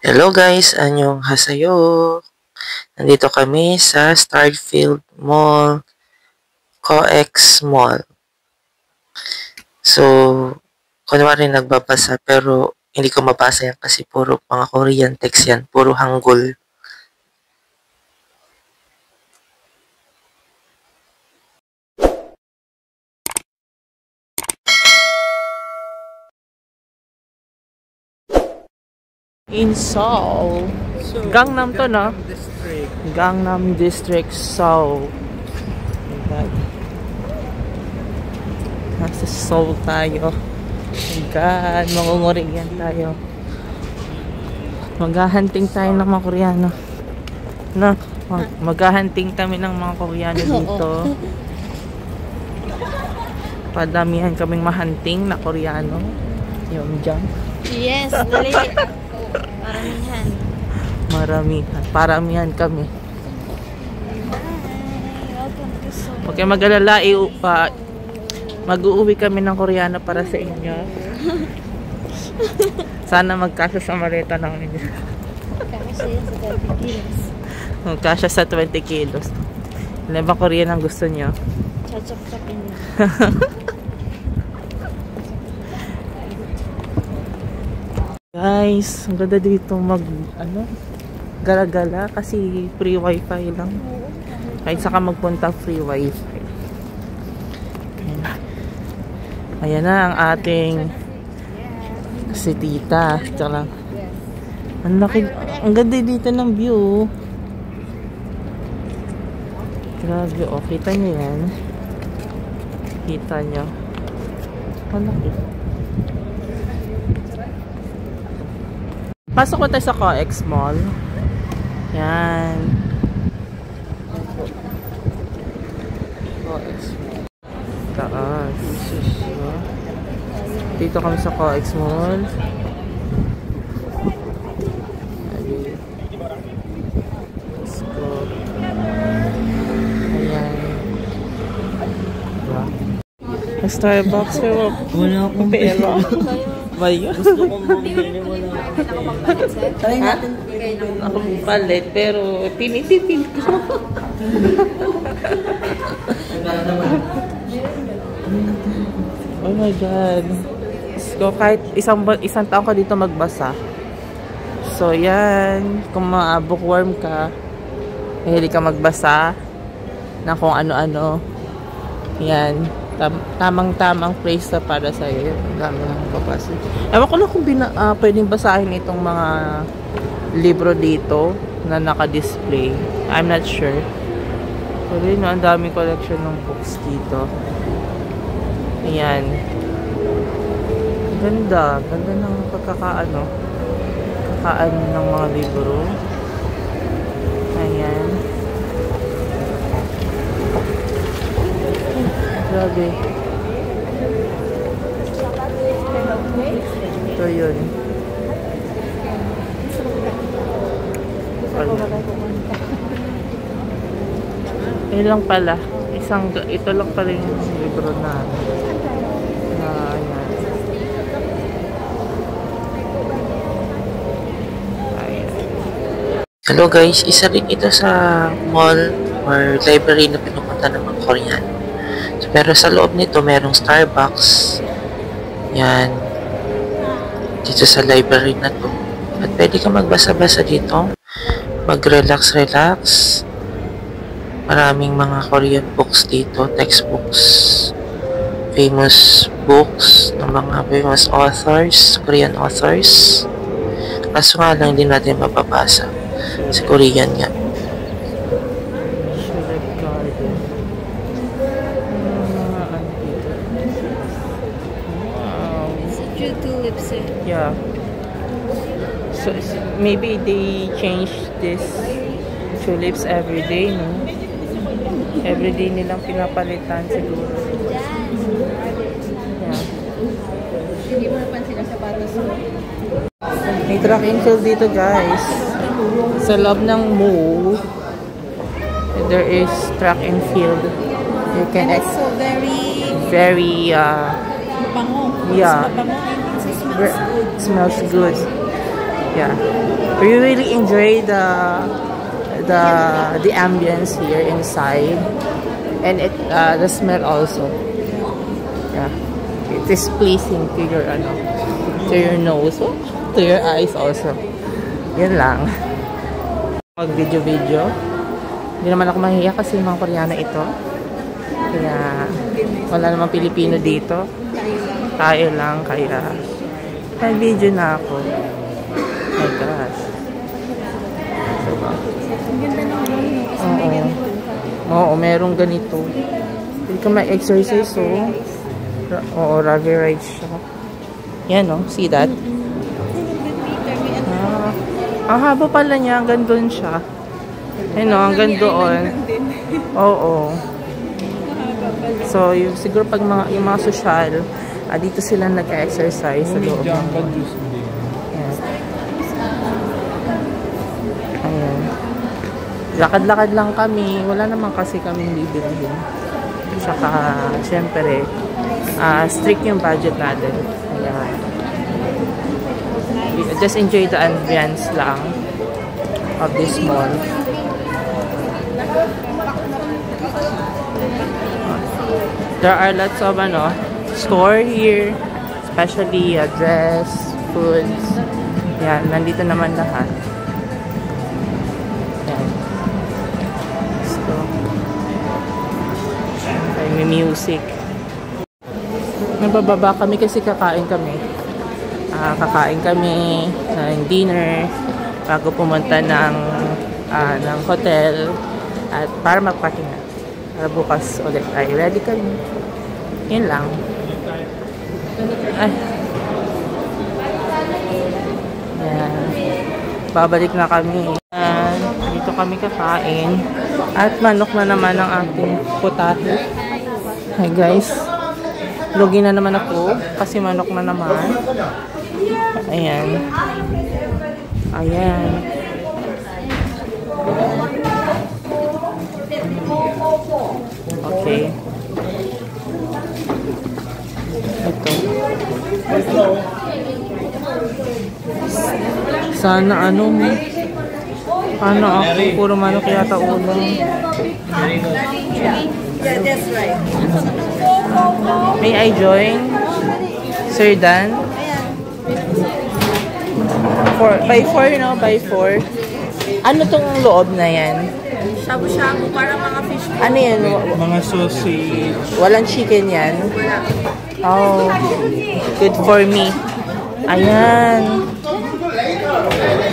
Hello guys, anyong hasayo. Nandito kami sa Starfield Mall, COEX Mall. So, kunwari nagbabasa pero hindi ko mabasa yan kasi puro mga Korean text yan, puro Hangul. In Seoul. Gangnam to, no? Gangnam District, Seoul. Nasa Seoul tayo. God, mangungurigan tayo. Maghahunting tayo ng mga Koreano. No? Maghahunting kami ng mga Koreano dito. Padamihan kaming mahunting na Koreano. Yung dyan. Yes, dali. Maramihan. Paramihan kami. Huwag kayo mag-alala, mag-uuwi kami ng Koreano para sa inyo. Sana magkasya sa maleta ng inyo. Kasya sa 20 kilos. Magkasya sa 20 kilos. Ilan ba Korean ang gusto nyo? Chachap-chapin niyo. Guys, ang ganda dito gala-gala kasi free wifi lang. Kahit saka magpunta free wifi. Ayan na ang ating si tita. Tsaka, ang ganda dito ng view. Grabe, oh, kita nyo yan. Kita nyo. Ang laki. Pasok ko tayo sa COEX Mall. Yan. COEX Mall. Taas. Dito kami sa COEX Mall. Let's go. Ayan. Diba? Starbucks pero wala akong pera. Gusto kong bumili, wala akong pera. Try natin ako palit pero tinitipid ko. Oh my God. So, kahit isang taon ka dito magbasa. So, yan. Kung bookworm ka, mahilig ka magbasa na kung ano-ano. Yan. Tamang-tamang place na para sa'yo. Ang dami ng babasa. Ewan ko lang kung pwedeng basahin itong mga libro dito na naka-display. I'm not sure. Pero yun, ang daming collection ng books dito. Ayan. Ganda. Ganda ng pagkakaano ng mga libro. Ayan. Grabe. Ito yun. Ito lang pala. Ito lang pala yung libro na ayan. Hello guys, isa rin ito sa mall or library na pinupunta ng mga Koreano. Pero sa loob nito, merong Starbucks. Yan. Dito sa library na to. At pwede ka magbasa-basa dito. Mag-relax-relax. Maraming mga Korean books dito. Textbooks. Famous books ng mga famous authors. Korean authors. Kaso nga lang hindi natin mapapasa. Sa Korean nga. Yeah. So maybe they change this tulips every day, no? Every day nilang pinapalitan siguro. Yeah. Hindi mo napansin ang sapatos mo. May track and field dito, guys. Sa loob ng mall, there is track and field. You can and it's so very bango. Yeah. It's mabango and it smells good. Smells good. Yeah. We really enjoy the ambience here inside, and the smell also. Yeah, it is pleasing to your nose, to your eyes also. Yan lang. Mag video. Hindi naman ako mahiya kasi mga Koreano ito. Kaya wala namang Pilipino dito. Tayo lang, kaya nag-video na ako. Oh my gosh. Diba? Ang ganda ng room, no? Kasi may ganito. Oo, merong ganito. Hindi ka ma-exercise, oh. Oo, rugby ride siya. Yan, oh. See that? Ang haba pala niya. Hanggang doon siya. Yan, oh. Hanggang doon. Oo. So, siguro pag yung mga social, dito sila nag-exercise sa loob. Ayan. Lakad-lakad lang kami. Wala naman kasi kaming bibilihin. Saka, syempre, strict yung budget natin. Ayan. Just enjoy the ambience lang of this mall. There are lots of store here, especially dress, foods. Yan, nandito naman lahat. Yan. So, may music. Nabababa kami kasi kakain kami. Kakain kami ng dinner bago pumunta ng hotel at para magpahinga. Para bukas ulit ay ready kami. Yun lang. Ay. Yan. Babalik na kami. Yan. Dito kami kakain. At manok na naman ang ating putahe. Hi guys. Lugi na naman ako kasi manok na naman. Ayan. Ayan. Okay. Ito. Sana ako puro manok yata ulam. Yeah, that's right. May I join? Sir Dan? By 4, no? By 4. Ano tong loob na yan? Shabu-shabu, para mga fish. Ano yan? Mga sausage. Walang chicken yan? Oh, good for me. Ayan.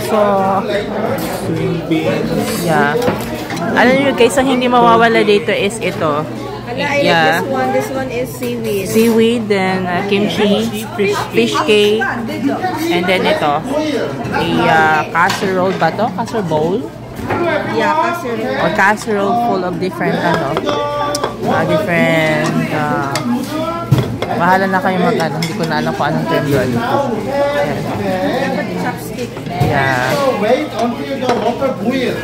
So, String beans. yeah. Alam niyo guys, ang hindi mawawala dito is ito. Yeah. This one is seaweed. Seaweed, then kimchi, fish cake, and then ito, a casserole ba to? Casserole bowl? Yeah, casserole. Or casserole full of different, bahala na kayo hindi ko na alam kung anong term yun. Chopstick. Yeah. Wait until the water boils.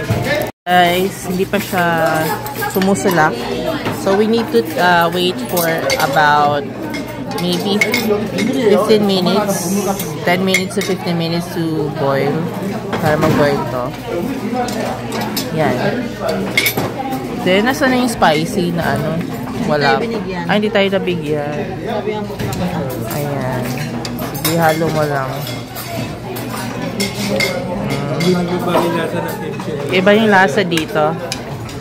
Guys, hindi pa siya sumusulak. So we need to wait for about maybe 15 minutes, 10 minutes to 15 minutes to boil. Para mag-boil to. Yan. Then, nasa na yung spicy na wala. Ay, hindi tayo nabigyan. Ayan. Sige, halo mo lang. Iba yung lasa dito.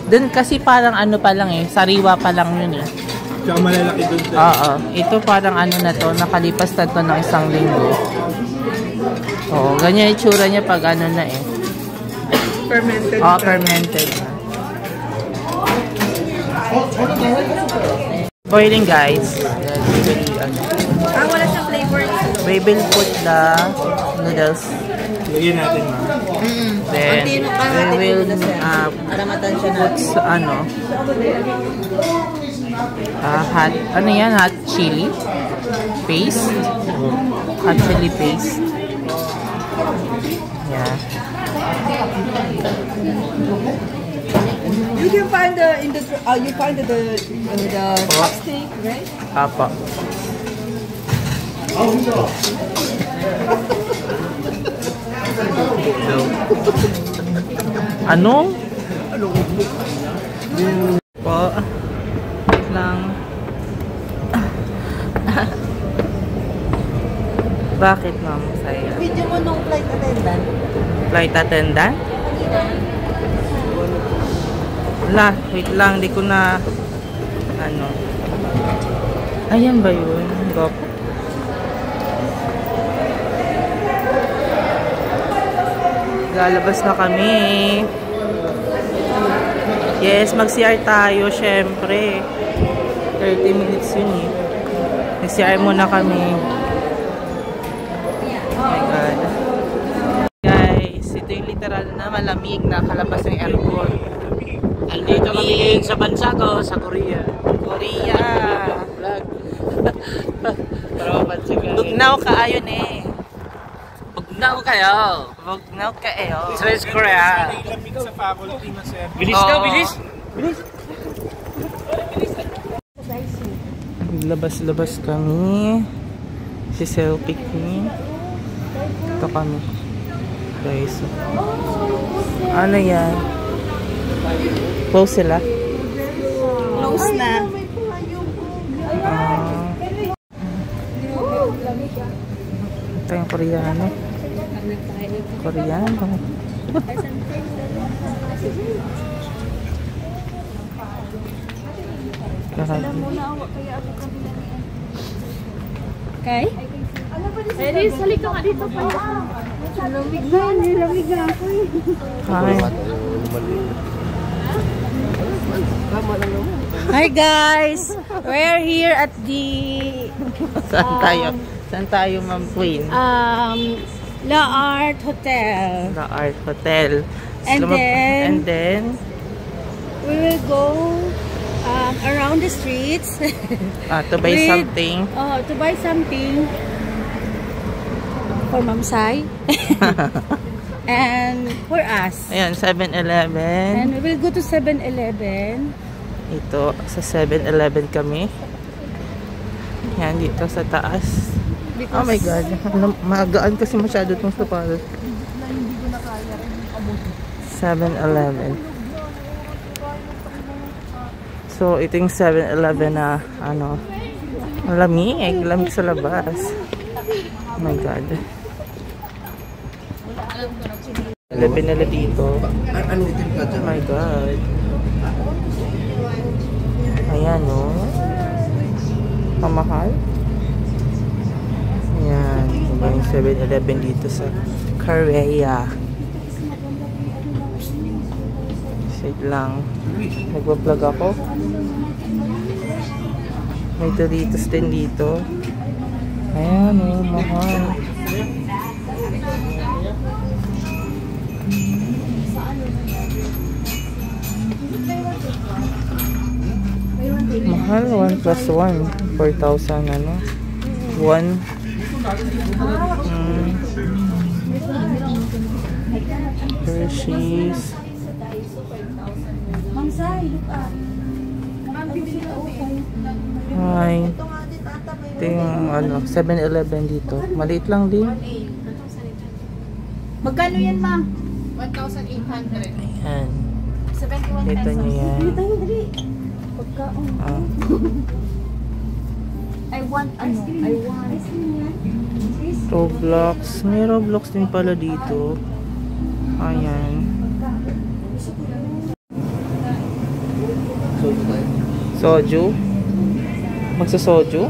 Dun kasi parang pa lang sariwa pa lang yun Tsaka malalaki dun. Oo. Ito parang na to, nakalipas na to ng 1 linggo. Oo, ganyan yung tsura niya pag na Fermented. Oo, fermented na. Boiling guys. Wala siyang flavor. We will put the noodles. Lagyan natin Then, we will Aramatan siya put hot, yan? Hot chili paste. Hot chili paste. Yeah. You can find the chopstick, right? Apa. upo daw. Ano? Po. Lang. Bakit, ma'am? Saya. Video mo nung flight attendant. Flight attendant? Wala. Wait lang. Di ko na... Ano? Ayan ba yun? Go. Lalabas na kami. Yes, mag-CR tayo, syempre. 30 minutes yun eh. Mag-CR muna kami. Oh my God. Guys, ito yung literal na malamig na kalabas ng airport. Andito kami ngayon sa bansa ko, sa Korea. Korea. Vlog. Para mapansin ka. Bugnaw ka ayon eh. Bugnaw kayo. Bugnaw ka eh. Oh. South Korea. Lamig sa faculty na sir. Bilis daw, bilis. Labas-labas kami. Si selfie me. Ito kami. Guys. Ano yan? Close sila? Close na. Ito yung Koreano. Koreano. Okay? Eris, halika nga dito pa. Lamig na, lamig na ako eh. Hi. Hi guys! We're here at the Saan tayo? Saan tayo, Ma'am Queen? La Art Hotel. The Art Hotel. And And then we will go around the streets to buy something. to buy something for Ma'am Sai and for us. Ayan, 7-Eleven. And we will go to 7-Eleven. Ito, sa 7-Eleven kami. Yan, dito sa taas. Oh my God. Magaan kasi masyado itong sapatos. 7-Eleven. So, ito yung 7-Eleven na, ano, lamig. Lamig sa labas. Oh my God. 11 nila dito. Oh my God. Ayan, oh. Pamahal. Ayan. Diba yung 7-Eleven dito sa Korea. Wait lang. Nagbablog ako. May Doritos din dito. Ayan, oh. Mahal. Mahal, 1 plus 1. 4,000, ano? 1. Hershey's. Hi. Ito yung, ano, 7-Eleven dito. Maliit lang din. Magkano yan, ma'am? 1,800. Ayan. 71 Ito pesos. nyo yan. Pagkaon. Ah. I want Roblox. May Roblox din pala dito. Ayan. Soju. Magsa-soju.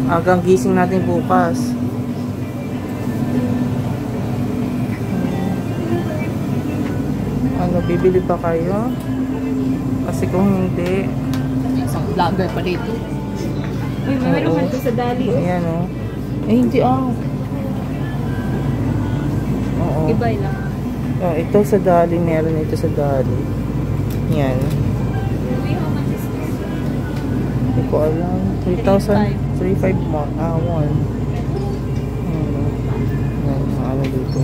Agang gising natin bukas. Ano, bibili pa kayo? Kasi kung hindi, Isang vlogger pa dito. Uy, meron ka dito sa Dali. ayan o. Eh, hindi ah. Oo. Iba lang. Oh, ito sa Dali, meron ito sa Dali. Yan. Hindi ko alam. 3,000. 3,500 mo. 1. Ano dito.